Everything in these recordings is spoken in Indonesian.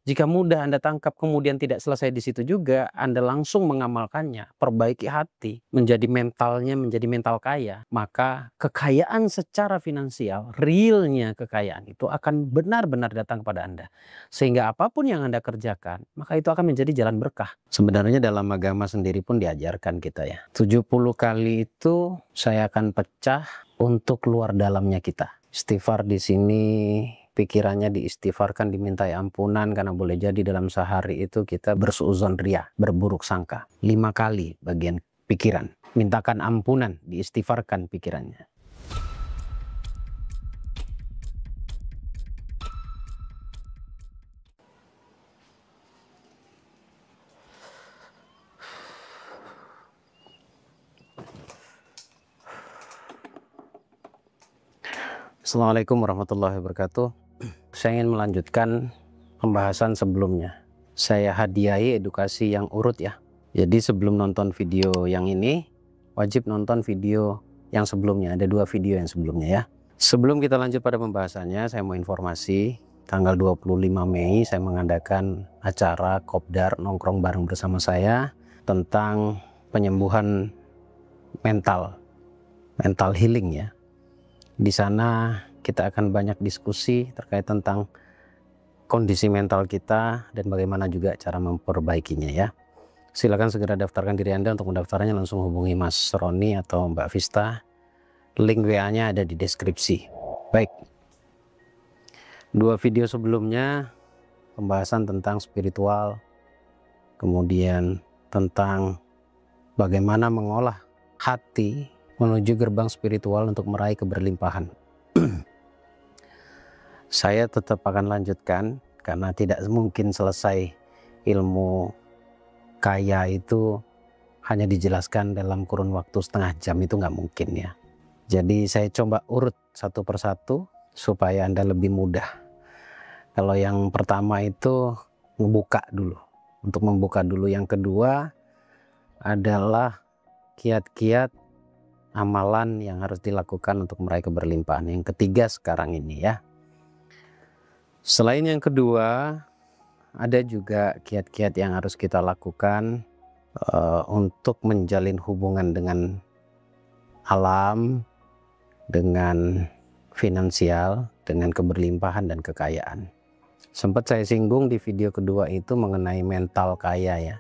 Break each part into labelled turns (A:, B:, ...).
A: Jika mudah Anda tangkap kemudian tidak selesai di situ juga, Anda langsung mengamalkannya, perbaiki hati, menjadi mental kaya, maka kekayaan secara finansial, realnya kekayaan itu akan benar-benar datang kepada Anda. Sehingga apapun yang Anda kerjakan, maka itu akan menjadi jalan berkah. Sebenarnya dalam agama sendiri pun diajarkan kita ya. 70 kali itu saya akan pecah untuk keluar dalamnya kita. Istighfar di sini pikirannya diistighfarkan, dimintai ampunan, karena boleh jadi dalam sehari itu kita bersuuzon ria, berburuk sangka. 5 kali bagian pikiran. Mintakan ampunan, diistighfarkan pikirannya. Assalamualaikum warahmatullahi wabarakatuh. Saya ingin melanjutkan pembahasan sebelumnya. Saya hadiahi edukasi yang urut ya. Jadi sebelum nonton video yang ini, wajib nonton video yang sebelumnya. Ada 2 video yang sebelumnya ya. Sebelum kita lanjut pada pembahasannya, saya mau informasi. Tanggal 25 Mei saya mengadakan acara kopdar nongkrong bareng bersama saya tentang penyembuhan mental healing ya. Di sana kita akan banyak diskusi terkait tentang kondisi mental kita dan bagaimana juga cara memperbaikinya ya. Silakan segera daftarkan diri Anda. Untuk mendaftarnya langsung hubungi Mas Roni atau Mbak Vista. Link WA-nya ada di deskripsi. Baik. 2 video sebelumnya pembahasan tentang spiritual, kemudian tentang bagaimana mengolah hati menuju gerbang spiritual untuk meraih keberlimpahan. Saya tetap akan lanjutkan karena tidak mungkin selesai ilmu kaya itu hanya dijelaskan dalam kurun waktu setengah jam, itu nggak mungkin ya. Jadi saya coba urut satu persatu supaya Anda lebih mudah. Kalau yang pertama itu membuka dulu. Untuk membuka dulu, yang kedua adalah kiat-kiat amalan yang harus dilakukan untuk meraih keberlimpahan. Yang ketiga sekarang ini ya. Selain yang kedua, ada juga kiat-kiat yang harus kita lakukan untuk menjalin hubungan dengan alam, dengan finansial, dengan keberlimpahan dan kekayaan. Sempat saya singgung di video kedua itu mengenai mental kaya ya.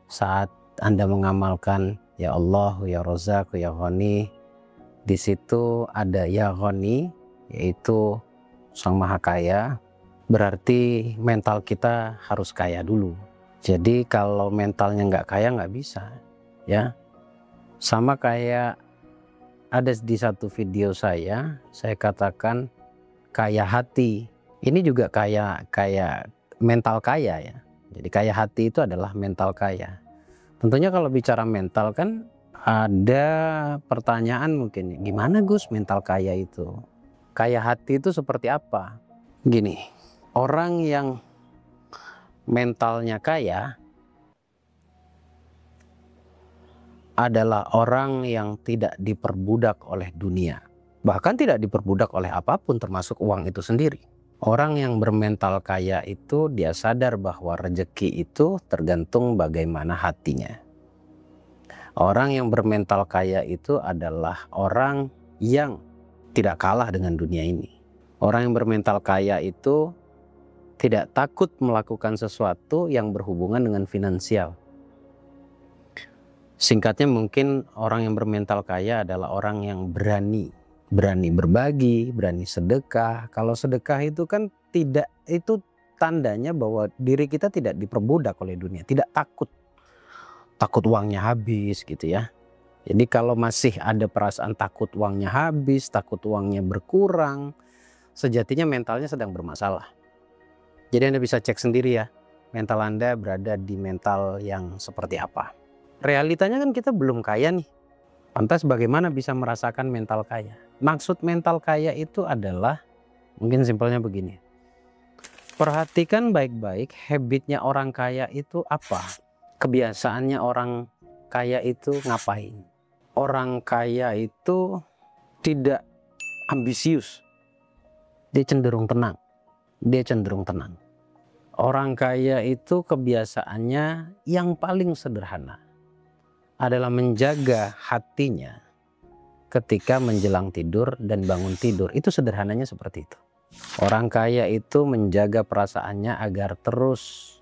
A: Saat Anda mengamalkan ya Allah, ya Razak, ya Ghani, di situ ada ya Ghani, yaitu Sang Maha Kaya, berarti mental kita harus kaya dulu. Jadi kalau mentalnya nggak kaya nggak bisa ya. Sama kayak ada di satu video saya katakan kaya hati. Ini juga kaya mental kaya ya. Jadi kaya hati itu adalah mental kaya. Tentunya kalau bicara mental kan ada pertanyaan mungkin, gimana Gus mental kaya itu? Kaya hati itu seperti apa? Gini, orang yang mentalnya kaya adalah orang yang tidak diperbudak oleh dunia. Bahkan tidak diperbudak oleh apapun termasuk uang itu sendiri. Orang yang bermental kaya itu dia sadar bahwa rezeki itu tergantung bagaimana hatinya. Orang yang bermental kaya itu adalah orang yang tidak kalah dengan dunia ini. Orang yang bermental kaya itu tidak takut melakukan sesuatu yang berhubungan dengan finansial. Singkatnya mungkin orang yang bermental kaya adalah orang yang berani berbagi, berani sedekah. Kalau sedekah itu kan tidak, itu tandanya bahwa diri kita tidak diperbudak oleh dunia, tidak takut uangnya habis gitu ya. Jadi kalau masih ada perasaan takut uangnya habis, takut uangnya berkurang, sejatinya mentalnya sedang bermasalah. Jadi Anda bisa cek sendiri ya, mental Anda berada di mental yang seperti apa. Realitanya kan kita belum kaya nih. Lantas bagaimana bisa merasakan mental kaya? Maksud mental kaya itu adalah, mungkin simpelnya begini. Perhatikan baik-baik habitnya orang kaya itu apa? Kebiasaannya orang kaya itu ngapain? Orang kaya itu tidak ambisius. Dia cenderung tenang. Orang kaya itu kebiasaannya yang paling sederhana adalah menjaga hatinya ketika menjelang tidur dan bangun tidur. Itu sederhananya seperti itu. Orang kaya itu menjaga perasaannya agar terus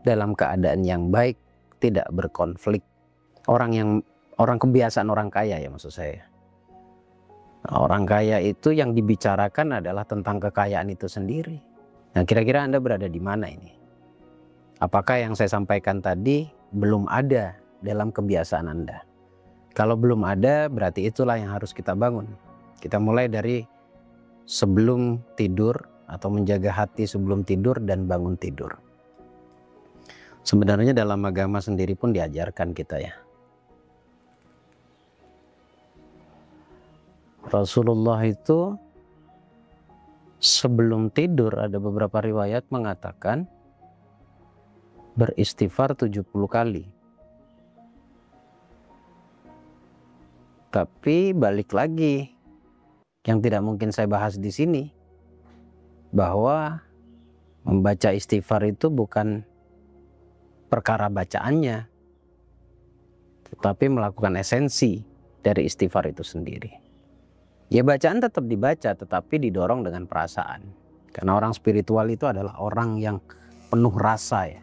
A: dalam keadaan yang baik, tidak berkonflik. Orang kebiasaan orang kaya ya maksud saya. Orang kaya itu yang dibicarakan adalah tentang kekayaan itu sendiri. Nah, kira-kira Anda berada di mana ini? Apakah yang saya sampaikan tadi belum ada dalam kebiasaan Anda? Kalau belum ada, berarti itulah yang harus kita bangun. Kita mulai dari sebelum tidur atau menjaga hati sebelum tidur dan bangun tidur. Sebenarnya dalam agama sendiri pun diajarkan kita ya. Rasulullah itu sebelum tidur ada beberapa riwayat mengatakan beristighfar 70 kali. Tapi balik lagi, yang tidak mungkin saya bahas di sini, bahwa membaca istighfar itu bukan perkara bacaannya, tetapi melakukan esensi dari istighfar itu sendiri. Ya bacaan tetap dibaca, tetapi didorong dengan perasaan. Karena orang spiritual itu adalah orang yang penuh rasa ya.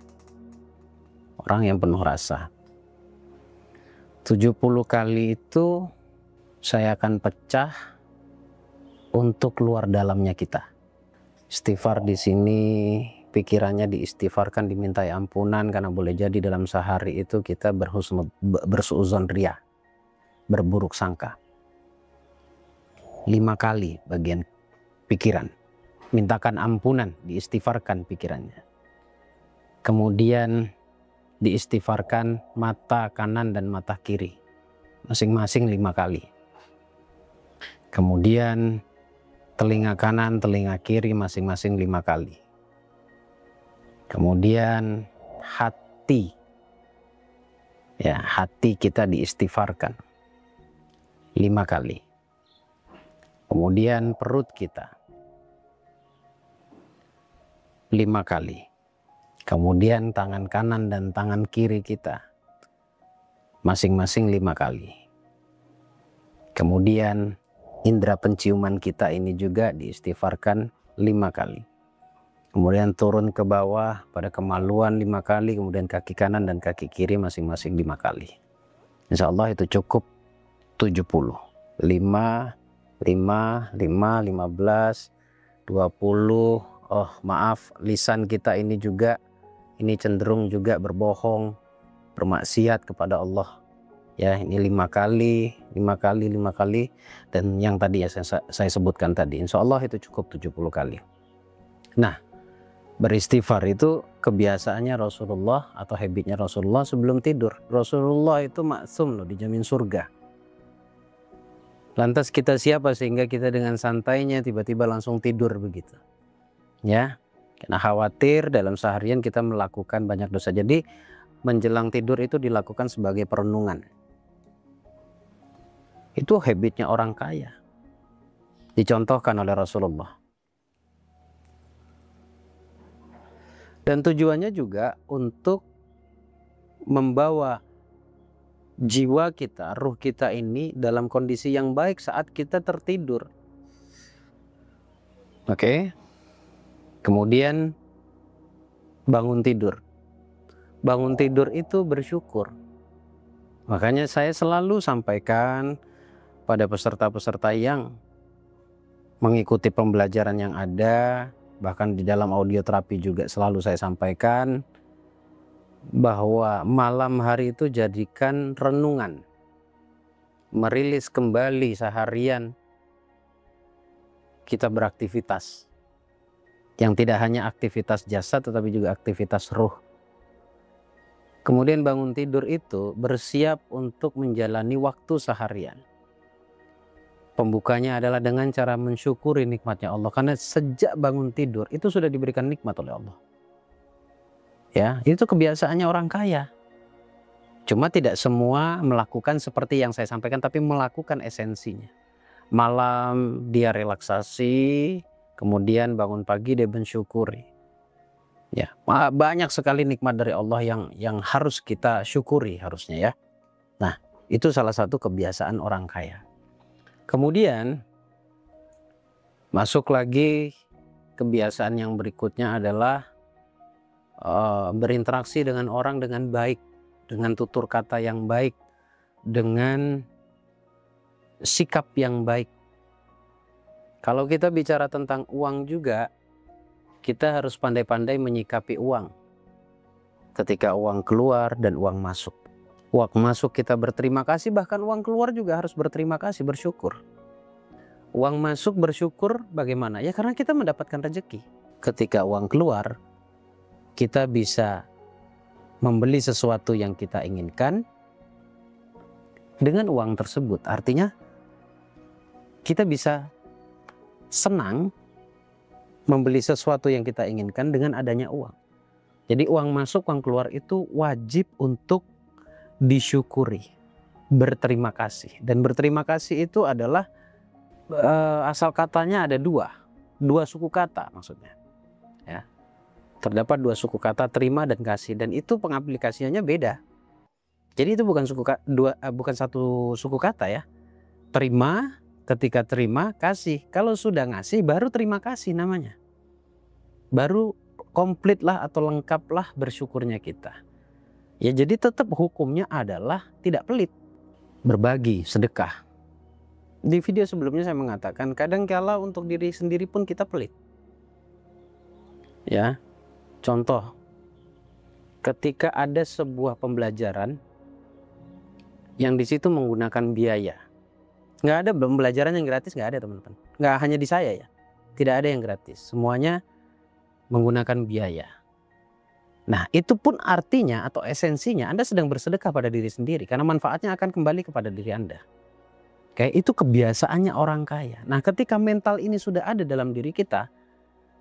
A: Orang yang penuh rasa. 70 kali itu saya akan pecah untuk keluar dalamnya kita. Istighfar di sini pikirannya diistighfarkan, dimintai ampunan, karena boleh jadi dalam sehari itu kita bersuuzon ria, berburuk sangka. 5 kali bagian pikiran, mintakan ampunan, diistighfarkan pikirannya. Kemudian diistighfarkan mata kanan dan mata kiri, masing-masing 5 kali. Kemudian telinga kanan, telinga kiri masing-masing 5 kali. Kemudian hati, ya hati kita diistighfarkan 5 kali. Kemudian perut kita 5 kali. Kemudian tangan kanan dan tangan kiri kita masing-masing 5 kali. Kemudian indera penciuman kita ini juga diistighfarkan 5 kali. Kemudian turun ke bawah pada kemaluan 5 kali. Kemudian kaki kanan dan kaki kiri masing-masing 5 kali. Insya Allah itu cukup 70. 5, 5, 5, 15, 20. Oh maaf, lisan kita ini juga, ini cenderung juga berbohong, bermaksiat kepada Allah. Ya, ini 5 kali, 5 kali, 5 kali. Dan yang tadi ya saya sebutkan tadi, insya Allah itu cukup 70 kali. Nah, beristighfar itu kebiasaannya Rasulullah atau habitnya Rasulullah sebelum tidur. Rasulullah itu maksum loh, dijamin surga. Lantas kita siapa sehingga kita dengan santainya tiba-tiba langsung tidur begitu? Ya, karena khawatir dalam seharian kita melakukan banyak dosa. Jadi menjelang tidur itu dilakukan sebagai perenungan. Itu habitnya orang kaya. Dicontohkan oleh Rasulullah. Dan tujuannya juga untuk membawa jiwa kita, ruh kita ini dalam kondisi yang baik saat kita tertidur. Oke. Kemudian bangun tidur. Bangun tidur itu bersyukur. Makanya saya selalu sampaikan pada peserta-peserta yang mengikuti pembelajaran yang ada, bahkan di dalam audio terapi juga selalu saya sampaikan bahwa malam hari itu jadikan renungan, merilis kembali seharian kita beraktivitas yang tidak hanya aktivitas jasad tetapi juga aktivitas ruh. Kemudian bangun tidur itu bersiap untuk menjalani waktu seharian. Pembukanya adalah dengan cara mensyukuri nikmatnya Allah, karena sejak bangun tidur itu sudah diberikan nikmat oleh Allah. Ya, itu kebiasaannya orang kaya. Cuma tidak semua melakukan seperti yang saya sampaikan, tapi melakukan esensinya. Malam dia relaksasi, kemudian bangun pagi dia mensyukuri. Ya, banyak sekali nikmat dari Allah yang harus kita syukuri harusnya ya. Nah, itu salah satu kebiasaan orang kaya. Kemudian masuk lagi kebiasaan yang berikutnya adalah berinteraksi dengan orang dengan baik, dengan tutur kata yang baik, dengan sikap yang baik. Kalau kita bicara tentang uang juga, kita harus pandai-pandai menyikapi uang. Ketika uang keluar dan uang masuk. Uang masuk kita berterima kasih, bahkan uang keluar juga harus berterima kasih, bersyukur. Uang masuk bersyukur bagaimana? Ya karena kita mendapatkan rezeki. Ketika uang keluar, kita bisa membeli sesuatu yang kita inginkan dengan uang tersebut. Artinya kita bisa senang membeli sesuatu yang kita inginkan dengan adanya uang. Jadi uang masuk, uang keluar itu wajib untuk disyukuri, berterima kasih. Dan berterima kasih itu adalah asal katanya ada dua suku kata maksudnya. Ya, terdapat dua suku kata, terima dan kasih, dan itu pengaplikasiannya beda. Jadi itu bukan satu suku kata ya. Terima, ketika terima, kasih. Kalau sudah ngasih baru terima kasih namanya. Baru komplit lah atau lengkap lah bersyukurnya kita. Ya jadi tetap hukumnya adalah tidak pelit. Berbagi, sedekah. Di video sebelumnya saya mengatakan kadang kala untuk diri sendiri pun kita pelit. Ya, contoh. Ketika ada sebuah pembelajaran yang di situ menggunakan biaya. Nggak ada pembelajaran yang gratis, nggak ada teman-teman. Nggak hanya di saya ya. Tidak ada yang gratis. Semuanya menggunakan biaya. Nah itu pun artinya atau esensinya Anda sedang bersedekah pada diri sendiri. Karena manfaatnya akan kembali kepada diri Anda. Kayak itu kebiasaannya orang kaya. Nah ketika mental ini sudah ada dalam diri kita,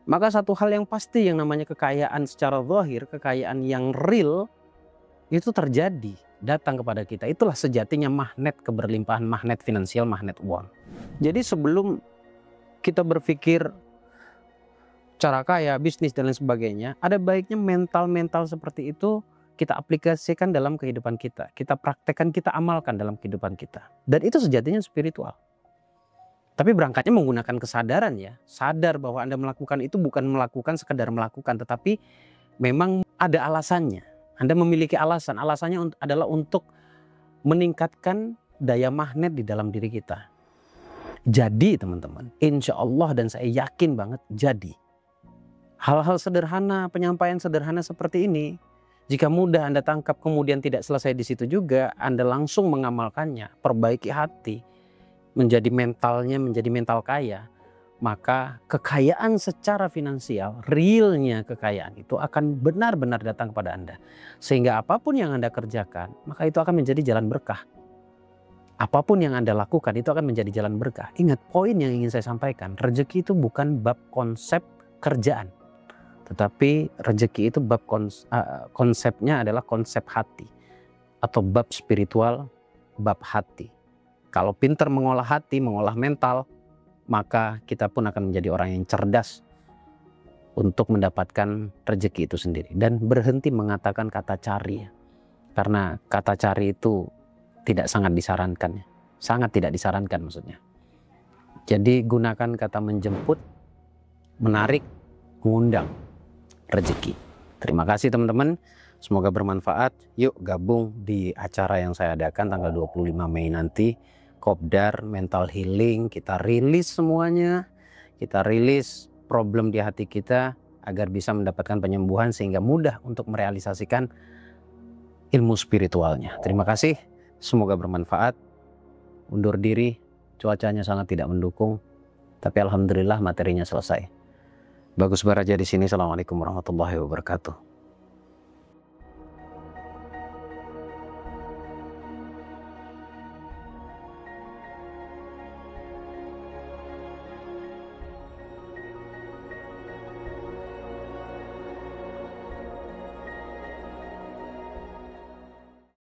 A: maka satu hal yang pasti yang namanya kekayaan secara zahir, kekayaan yang real, itu terjadi, datang kepada kita. Itulah sejatinya magnet keberlimpahan, magnet finansial, magnet uang. Jadi sebelum kita berpikir cara kaya, bisnis dan lain sebagainya, ada baiknya mental-mental seperti itu kita aplikasikan dalam kehidupan kita. Kita praktekkan, kita amalkan dalam kehidupan kita. Dan itu sejatinya spiritual. Tapi berangkatnya menggunakan kesadaran ya. Sadar bahwa Anda melakukan itu bukan melakukan sekedar melakukan, tetapi memang ada alasannya. Anda memiliki alasan. Alasannya adalah untuk meningkatkan daya magnet di dalam diri kita. Jadi teman-teman, insya Allah dan saya yakin banget jadi. Hal-hal sederhana, penyampaian sederhana seperti ini, jika mudah Anda tangkap kemudian tidak selesai di situ juga, Anda langsung mengamalkannya, perbaiki hati, menjadi mentalnya, menjadi mental kaya, maka kekayaan secara finansial, realnya kekayaan itu akan benar-benar datang kepada Anda. Sehingga apapun yang Anda kerjakan, maka itu akan menjadi jalan berkah. Apapun yang Anda lakukan itu akan menjadi jalan berkah. Ingat poin yang ingin saya sampaikan, rezeki itu bukan bab konsep kerjaan. Tetapi rezeki itu bab konsepnya adalah konsep hati. Atau bab spiritual, bab hati. Kalau pintar mengolah hati, mengolah mental, maka kita pun akan menjadi orang yang cerdas untuk mendapatkan rezeki itu sendiri. Dan berhenti mengatakan kata cari. Karena kata cari itu tidak sangat disarankan. Sangat tidak disarankan maksudnya. Jadi gunakan kata menjemput, menarik, mengundang rezeki. Terima kasih teman-teman. Semoga bermanfaat. Yuk gabung di acara yang saya adakan tanggal 25 Mei nanti. Kopdar, mental healing, kita rilis semuanya. Kita rilis problem di hati kita agar bisa mendapatkan penyembuhan sehingga mudah untuk merealisasikan ilmu spiritualnya. Terima kasih, semoga bermanfaat. Undur diri, cuacanya sangat tidak mendukung, tapi alhamdulillah materinya selesai. Bagus Baraja di sini. Assalamualaikum warahmatullahi wabarakatuh.